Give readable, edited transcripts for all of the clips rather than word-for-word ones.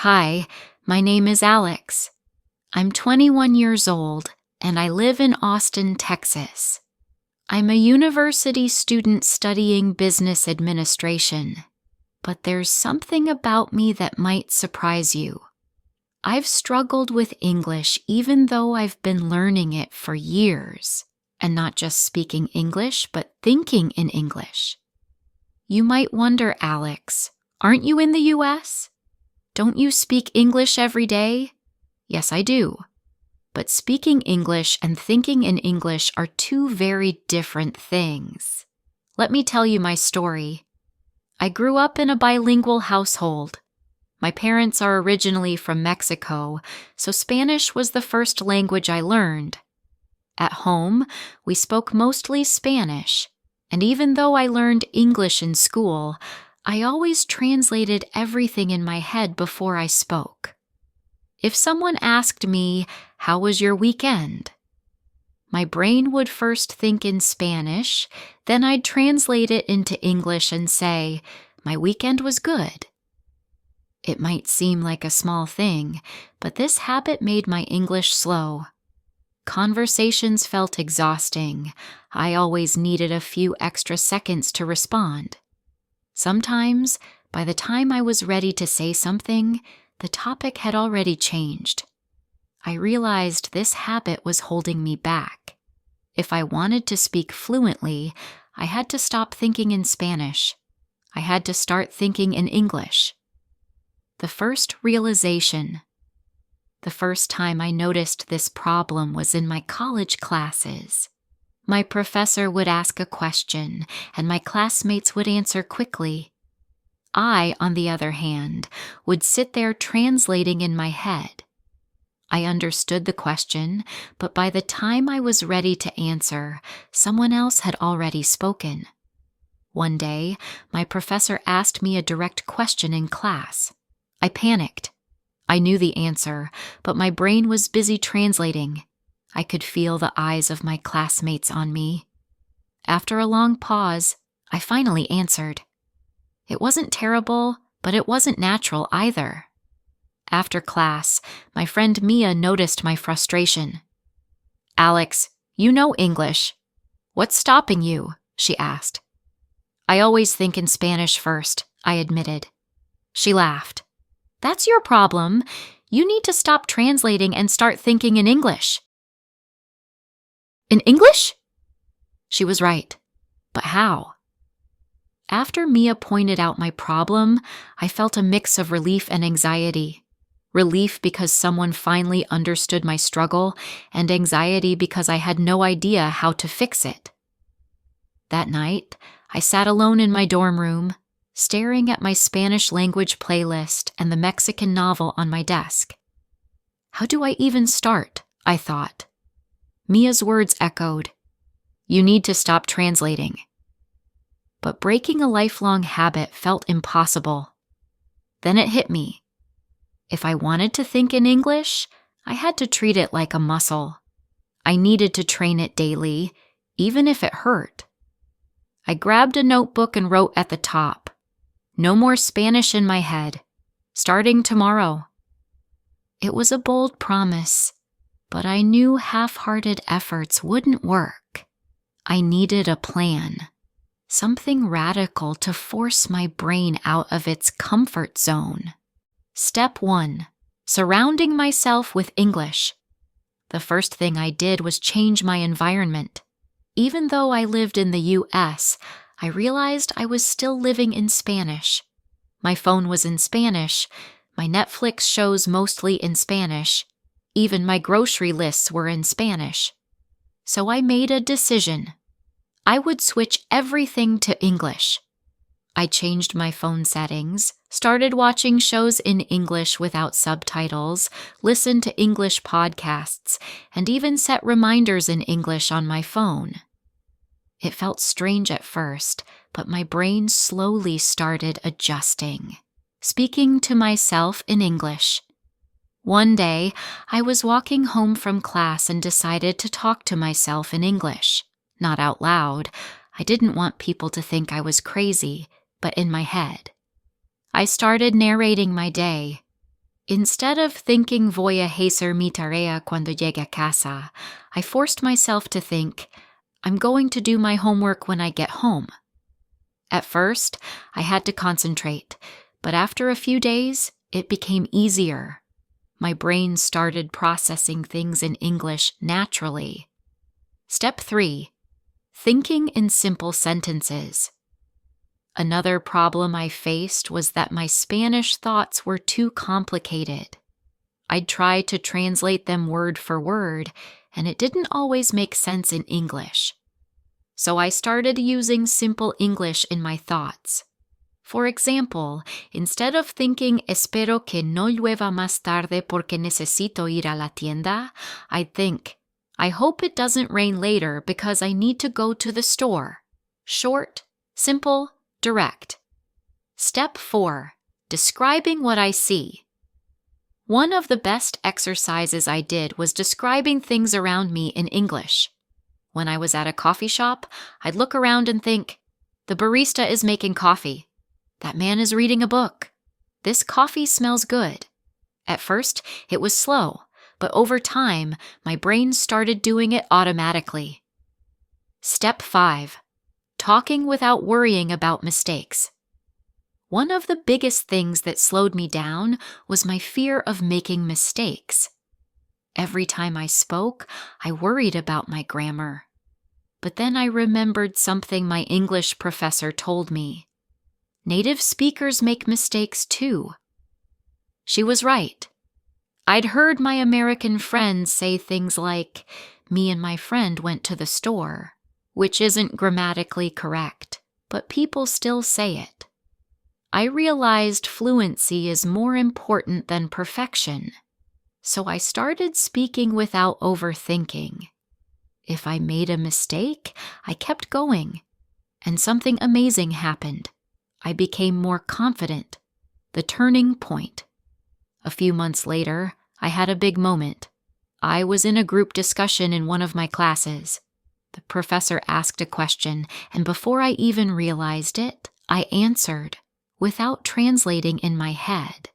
Hi, my name is Alex. I'm 21 years old and I live in Austin, Texas. I'm a university student studying business administration, but there's something about me that might surprise you. I've struggled with English even though I've been learning it for years, and not just speaking English, but thinking in English. You might wonder, Alex, aren't you in the US? Don't you speak English every day? Yes, I do. But speaking English and thinking in English are two very different things. Let me tell you my story. I grew up in a bilingual household. My parents are originally from Mexico, so Spanish was the first language I learned. At home, we spoke mostly Spanish, and even though I learned English in school, I always translated everything in my head before I spoke. If someone asked me, "How was your weekend?" my brain would first think in Spanish, then I'd translate it into English and say, "My weekend was good." It might seem like a small thing, but this habit made my English slow. Conversations felt exhausting. I always needed a few extra seconds to respond. Sometimes, by the time I was ready to say something, the topic had already changed. I realized this habit was holding me back. If I wanted to speak fluently, I had to stop thinking in Spanish. I had to start thinking in English. The first realization. The first time I noticed this problem was in my college classes. My professor would ask a question, and my classmates would answer quickly. I, on the other hand, would sit there translating in my head. I understood the question, but by the time I was ready to answer, someone else had already spoken. One day, my professor asked me a direct question in class. I panicked. I knew the answer, but my brain was busy translating. I could feel the eyes of my classmates on me. After a long pause, I finally answered. It wasn't terrible, but it wasn't natural either. After class, my friend Mia noticed my frustration. "Alex, you know English. What's stopping you?" she asked. "I always think in Spanish first," I admitted. She laughed. "That's your problem. You need to stop translating and start thinking in English." "In English?" She was right. But how? After Mia pointed out my problem, I felt a mix of relief and anxiety. Relief because someone finally understood my struggle, and anxiety because I had no idea how to fix it. That night, I sat alone in my dorm room, staring at my Spanish language playlist and the Mexican novel on my desk. How do I even start? I thought. Mia's words echoed. You need to stop translating. But breaking a lifelong habit felt impossible. Then it hit me. If I wanted to think in English, I had to treat it like a muscle. I needed to train it daily, even if it hurt. I grabbed a notebook and wrote at the top, "No more Spanish in my head. Starting tomorrow." It was a bold promise, but I knew half-hearted efforts wouldn't work. I needed a plan, something radical to force my brain out of its comfort zone. Step 1. Surrounding myself with English. The first thing I did was change my environment. Even though I lived in the US, I realized I was still living in Spanish. My phone was in Spanish, my Netflix shows mostly in Spanish, even my grocery lists were in Spanish. So I made a decision. I would switch everything to English. I changed my phone settings, started watching shows in English without subtitles, listened to English podcasts, and even set reminders in English on my phone. It felt strange at first, but my brain slowly started adjusting, speaking to myself in English. One day, I was walking home from class and decided to talk to myself in English. Not out loud. I didn't want people to think I was crazy, but in my head. I started narrating my day. Instead of thinking voy a hacer mi tarea cuando llegue a casa, I forced myself to think, I'm going to do my homework when I get home. At first, I had to concentrate, but after a few days, it became easier. My brain started processing things in English naturally. Step 3. Thinking in simple sentences. Another problem I faced was that my Spanish thoughts were too complicated. I'd try to translate them word for word, and it didn't always make sense in English. So I started using simple English in my thoughts. For example, instead of thinking espero que no llueva más tarde porque necesito ir a la tienda, I'd think, I hope it doesn't rain later because I need to go to the store. Short, simple, direct. Step 4. Describing what I see. One of the best exercises I did was describing things around me in English. When I was at a coffee shop, I'd look around and think, the barista is making coffee. That man is reading a book. This coffee smells good. At first, it was slow, but over time, my brain started doing it automatically. Step 5. Talking without worrying about mistakes. One of the biggest things that slowed me down was my fear of making mistakes. Every time I spoke, I worried about my grammar. But then I remembered something my English professor told me. Native speakers make mistakes too. She was right. I'd heard my American friends say things like, me and my friend went to the store, which isn't grammatically correct, but people still say it. I realized fluency is more important than perfection, so I started speaking without overthinking. If I made a mistake, I kept going, and something amazing happened. I became more confident. The turning point. A few months later, I had a big moment. I was in a group discussion in one of my classes. The professor asked a question, and before I even realized it, I answered, without translating in my head.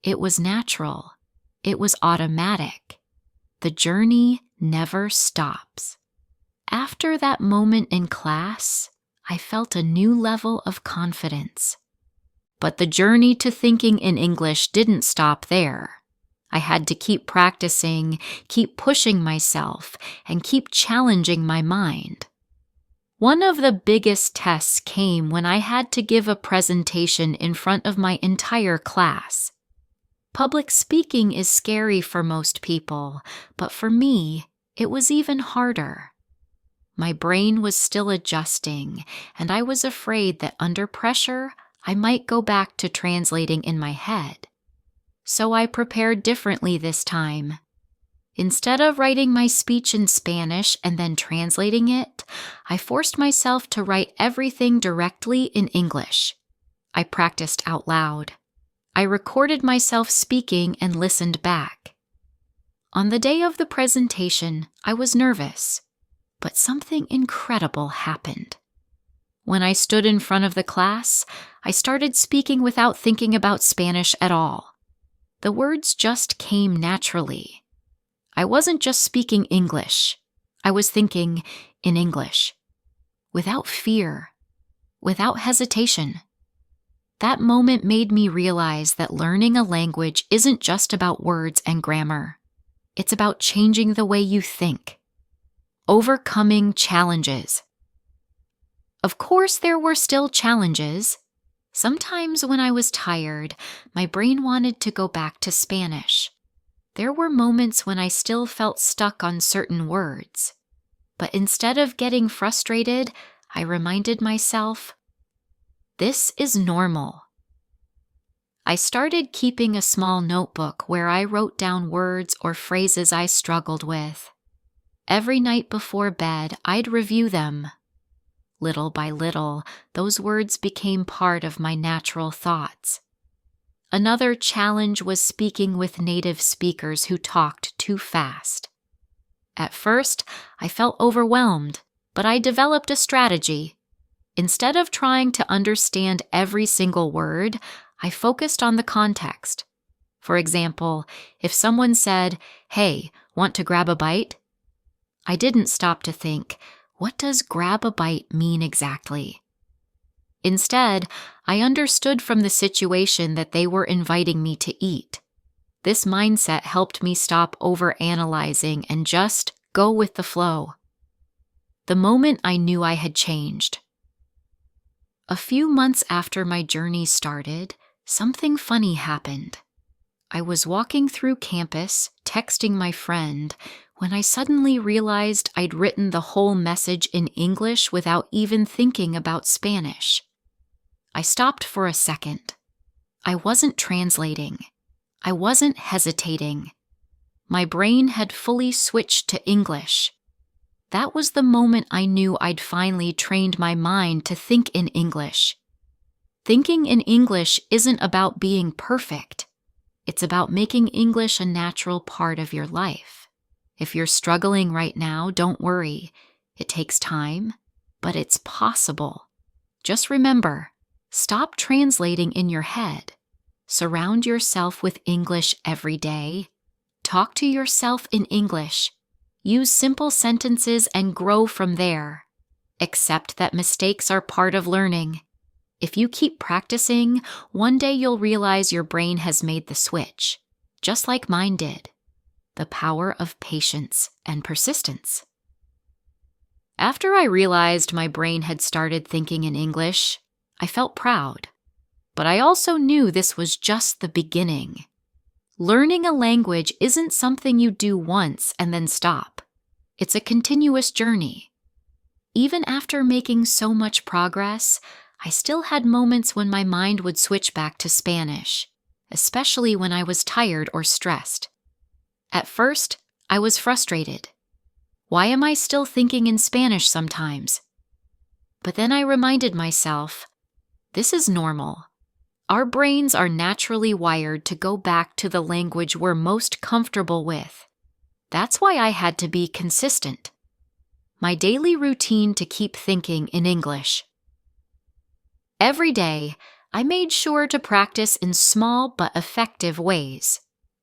It was natural. It was automatic. The journey never stops. After that moment in class, I felt a new level of confidence. But the journey to thinking in English didn't stop there. I had to keep practicing, keep pushing myself, and keep challenging my mind. One of the biggest tests came when I had to give a presentation in front of my entire class. Public speaking is scary for most people, but for me, it was even harder. My brain was still adjusting, and I was afraid that under pressure, I might go back to translating in my head. So I prepared differently this time. Instead of writing my speech in Spanish and then translating it, I forced myself to write everything directly in English. I practiced out loud. I recorded myself speaking and listened back. On the day of the presentation, I was nervous, but something incredible happened. When I stood in front of the class, I started speaking without thinking about Spanish at all. The words just came naturally. I wasn't just speaking English. I was thinking in English, without fear, without hesitation. That moment made me realize that learning a language isn't just about words and grammar. It's about changing the way you think. Overcoming challenges. Of course, there were still challenges. Sometimes when I was tired, my brain wanted to go back to Spanish. There were moments when I still felt stuck on certain words. But instead of getting frustrated, I reminded myself, this is normal. I started keeping a small notebook where I wrote down words or phrases I struggled with. Every night before bed, I'd review them. Little by little, those words became part of my natural thoughts. Another challenge was speaking with native speakers who talked too fast. At first, I felt overwhelmed, but I developed a strategy. Instead of trying to understand every single word, I focused on the context. For example, if someone said, "Hey, want to grab a bite?" I didn't stop to think, what does grab a bite mean exactly? Instead, I understood from the situation that they were inviting me to eat. This mindset helped me stop overanalyzing and just go with the flow. The moment I knew I had changed. A few months after my journey started, something funny happened. I was walking through campus, texting my friend, when I suddenly realized I'd written the whole message in English without even thinking about Spanish. I stopped for a second. I wasn't translating. I wasn't hesitating. My brain had fully switched to English. That was the moment I knew I'd finally trained my mind to think in English. Thinking in English isn't about being perfect. It's about making English a natural part of your life. If you're struggling right now, don't worry. It takes time, but it's possible. Just remember, stop translating in your head. Surround yourself with English every day. Talk to yourself in English. Use simple sentences and grow from there. Accept that mistakes are part of learning. If you keep practicing, one day you'll realize your brain has made the switch, just like mine did. The power of patience and persistence. After I realized my brain had started thinking in English, I felt proud. But I also knew this was just the beginning. Learning a language isn't something you do once and then stop. It's a continuous journey. Even after making so much progress, I still had moments when my mind would switch back to Spanish, especially when I was tired or stressed. At first, I was frustrated. Why am I still thinking in Spanish sometimes? But then I reminded myself, this is normal. Our brains are naturally wired to go back to the language we're most comfortable with. That's why I had to be consistent. My daily routine to keep thinking in English. Every day, I made sure to practice in small but effective ways.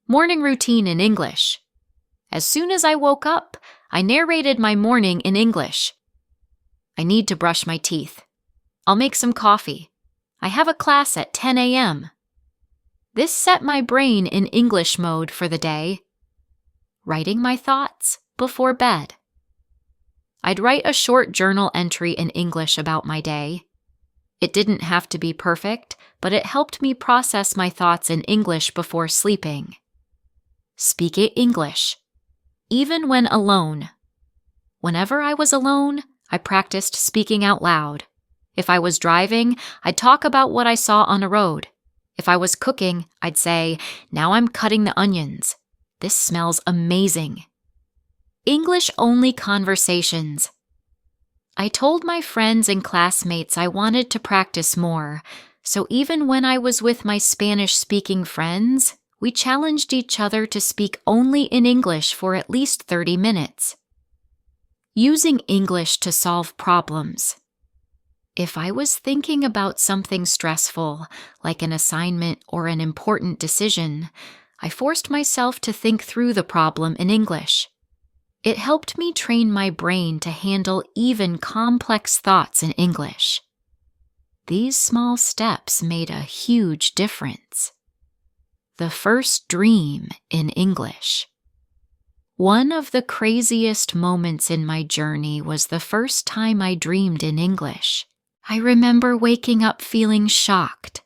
Morning routine in English. As soon as I woke up, I narrated my morning in English. I need to brush my teeth. I'll make some coffee. I have a class at 10 a.m. This set my brain in English mode for the day. Writing my thoughts before bed. I'd write a short journal entry in English about my day. It didn't have to be perfect, but it helped me process my thoughts in English before sleeping. Speak it English, even when alone. Whenever I was alone, I practiced speaking out loud. If I was driving, I'd talk about what I saw on a road. If I was cooking, I'd say, "Now I'm cutting the onions. This smells amazing." English-only conversations. I told my friends and classmates I wanted to practice more, so even when I was with my Spanish-speaking friends, we challenged each other to speak only in English for at least 30 minutes. Using English to solve problems. If I was thinking about something stressful, like an assignment or an important decision, I forced myself to think through the problem in English. It helped me train my brain to handle even complex thoughts in English. These small steps made a huge difference. The first dream in English. One of the craziest moments in my journey was the first time I dreamed in English. I remember waking up feeling shocked.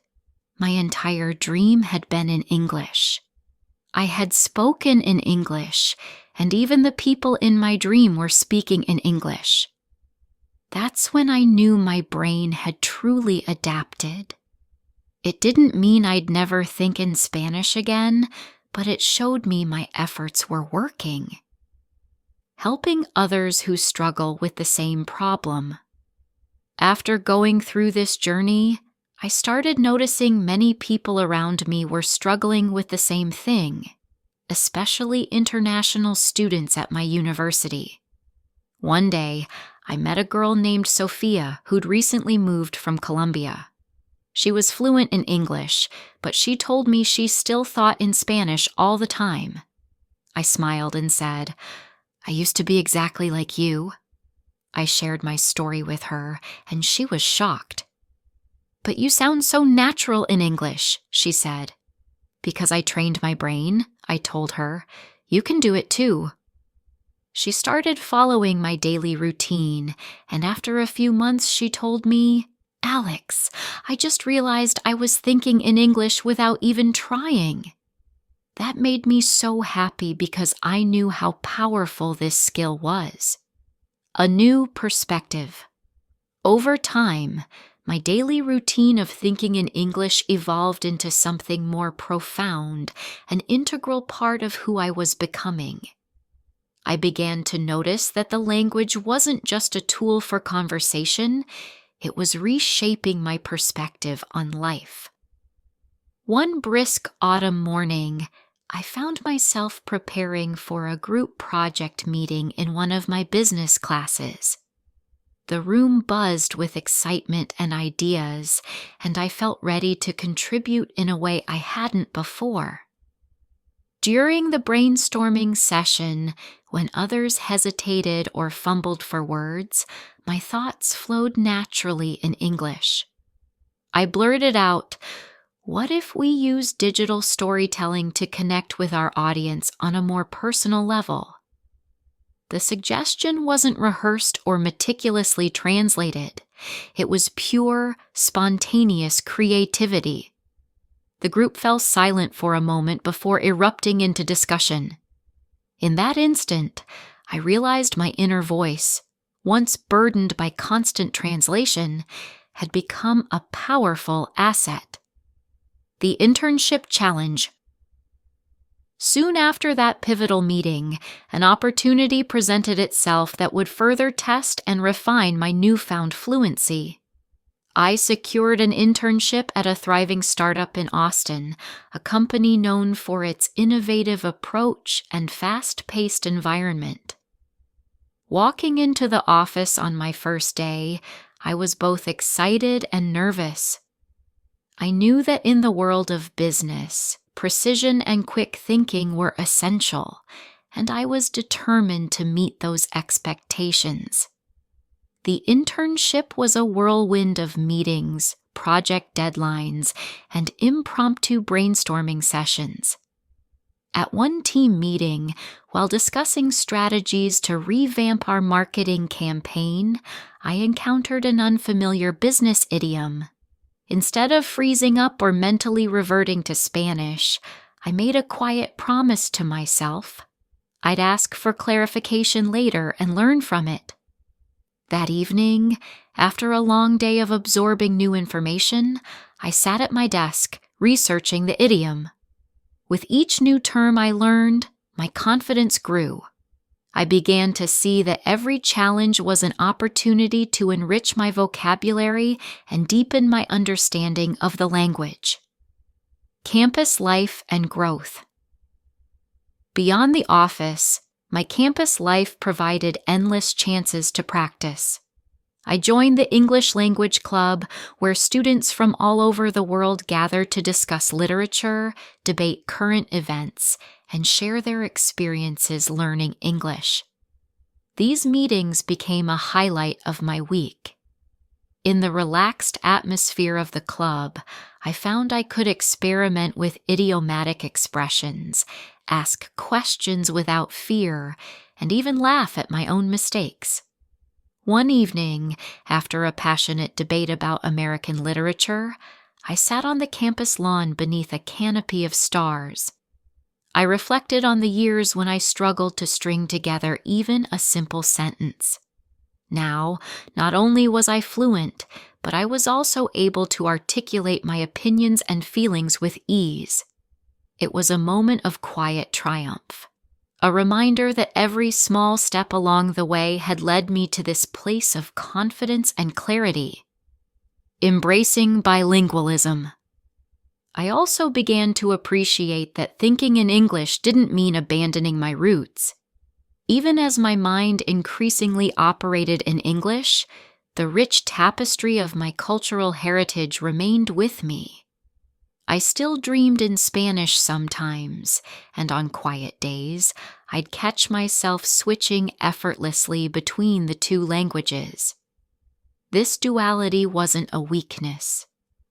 My entire dream had been in English. I had spoken in English, and even the people in my dream were speaking in English. That's when I knew my brain had truly adapted. It didn't mean I'd never think in Spanish again, but it showed me my efforts were working. Helping others who struggle with the same problem. After going through this journey, I started noticing many people around me were struggling with the same thing, especially international students at my university. One day, I met a girl named Sophia who'd recently moved from Colombia. She was fluent in English, but she told me she still thought in Spanish all the time. I smiled and said, "I used to be exactly like you." I shared my story with her, and she was shocked. "But you sound so natural in English," she said. "Because I trained my brain," I told her. "You can do it too." She started following my daily routine, and after a few months she told me, "Alex, I just realized I was thinking in English without even trying." That made me so happy because I knew how powerful this skill was. A new perspective. Over time, my daily routine of thinking in English evolved into something more profound, an integral part of who I was becoming. I began to notice that the language wasn't just a tool for conversation, it was reshaping my perspective on life. One brisk autumn morning, I found myself preparing for a group project meeting in one of my business classes. The room buzzed with excitement and ideas, and I felt ready to contribute in a way I hadn't before. During the brainstorming session, when others hesitated or fumbled for words, my thoughts flowed naturally in English. I blurted out, "What if we use digital storytelling to connect with our audience on a more personal level?" The suggestion wasn't rehearsed or meticulously translated. It was pure, spontaneous creativity. The group fell silent for a moment before erupting into discussion. In that instant, I realized my inner voice, once burdened by constant translation, had become a powerful asset. The Internship Challenge. Soon after that pivotal meeting, an opportunity presented itself that would further test and refine my newfound fluency. I secured an internship at a thriving startup in Austin, a company known for its innovative approach and fast-paced environment. Walking into the office on my first day, I was both excited and nervous. I knew that in the world of business, precision and quick thinking were essential, and I was determined to meet those expectations. The internship was a whirlwind of meetings, project deadlines, and impromptu brainstorming sessions. At one team meeting, while discussing strategies to revamp our marketing campaign, I encountered an unfamiliar business idiom. Instead of freezing up or mentally reverting to Spanish, I made a quiet promise to myself. I'd ask for clarification later and learn from it. That evening, after a long day of absorbing new information, I sat at my desk, researching the idiom. With each new term I learned, my confidence grew. I began to see that every challenge was an opportunity to enrich my vocabulary and deepen my understanding of the language. Campus life and growth. Beyond the office, my campus life provided endless chances to practice. I joined the English Language Club, where students from all over the world gather to discuss literature, debate current events, and share their experiences learning English. These meetings became a highlight of my week. In the relaxed atmosphere of the club, I found I could experiment with idiomatic expressions, ask questions without fear, and even laugh at my own mistakes. One evening, after a passionate debate about American literature, I sat on the campus lawn beneath a canopy of stars. I reflected on the years when I struggled to string together even a simple sentence. Now, not only was I fluent, but I was also able to articulate my opinions and feelings with ease. It was a moment of quiet triumph, a reminder that every small step along the way had led me to this place of confidence and clarity. Embracing bilingualism. I also began to appreciate that thinking in English didn't mean abandoning my roots. Even as my mind increasingly operated in English, the rich tapestry of my cultural heritage remained with me. I still dreamed in Spanish sometimes, and on quiet days, I'd catch myself switching effortlessly between the two languages. This duality wasn't a weakness.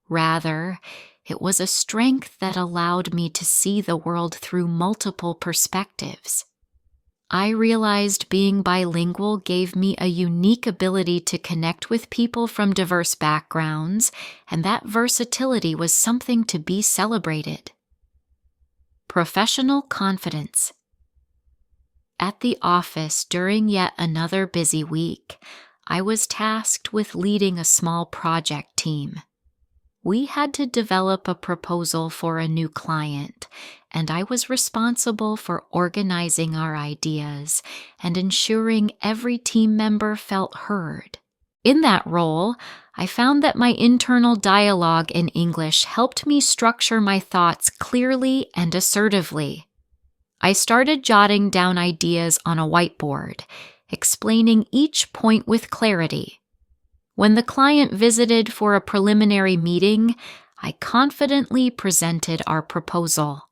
Rather, it was a strength that allowed me to see the world through multiple perspectives. I realized being bilingual gave me a unique ability to connect with people from diverse backgrounds, and that versatility was something to be celebrated. Professional confidence. At the office during yet another busy week, I was tasked with leading a small project team. We had to develop a proposal for a new client, and I was responsible for organizing our ideas and ensuring every team member felt heard. In that role, I found that my internal dialogue in English helped me structure my thoughts clearly and assertively. I started jotting down ideas on a whiteboard, explaining each point with clarity. When the client visited for a preliminary meeting, I confidently presented our proposal.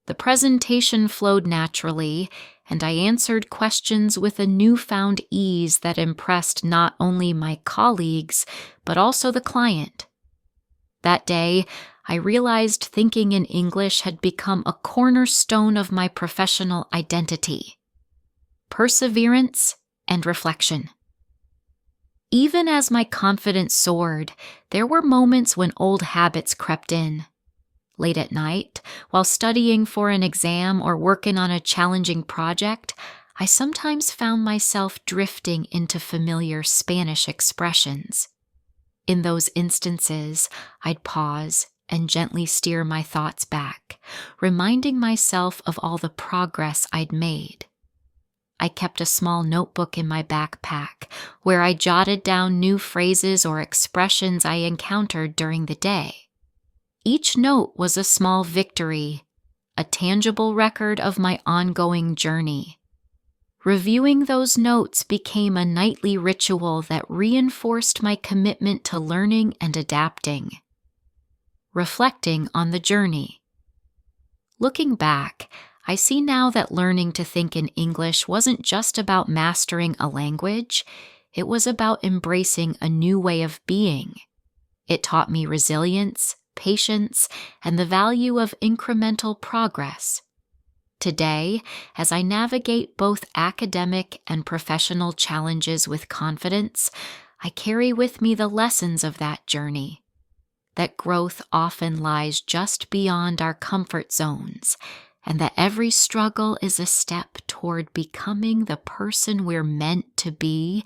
The presentation flowed naturally, and I answered questions with a newfound ease that impressed not only my colleagues, but also the client. That day, I realized thinking in English had become a cornerstone of my professional identity. Perseverance and reflection. Even as my confidence soared, there were moments when old habits crept in. Late at night, while studying for an exam or working on a challenging project, I sometimes found myself drifting into familiar Spanish expressions. In those instances, I'd pause and gently steer my thoughts back, reminding myself of all the progress I'd made. I kept a small notebook in my backpack where I jotted down new phrases or expressions I encountered during the day. Each note was a small victory, a tangible record of my ongoing journey. Reviewing those notes became a nightly ritual that reinforced my commitment to learning and adapting. Reflecting on the journey. Looking back, I see now that learning to think in English wasn't just about mastering a language, it was about embracing a new way of being. It taught me resilience, patience, and the value of incremental progress. Today, as I navigate both academic and professional challenges with confidence, I carry with me the lessons of that journey. That growth often lies just beyond our comfort zones, and that every struggle is a step toward becoming the person we're meant to be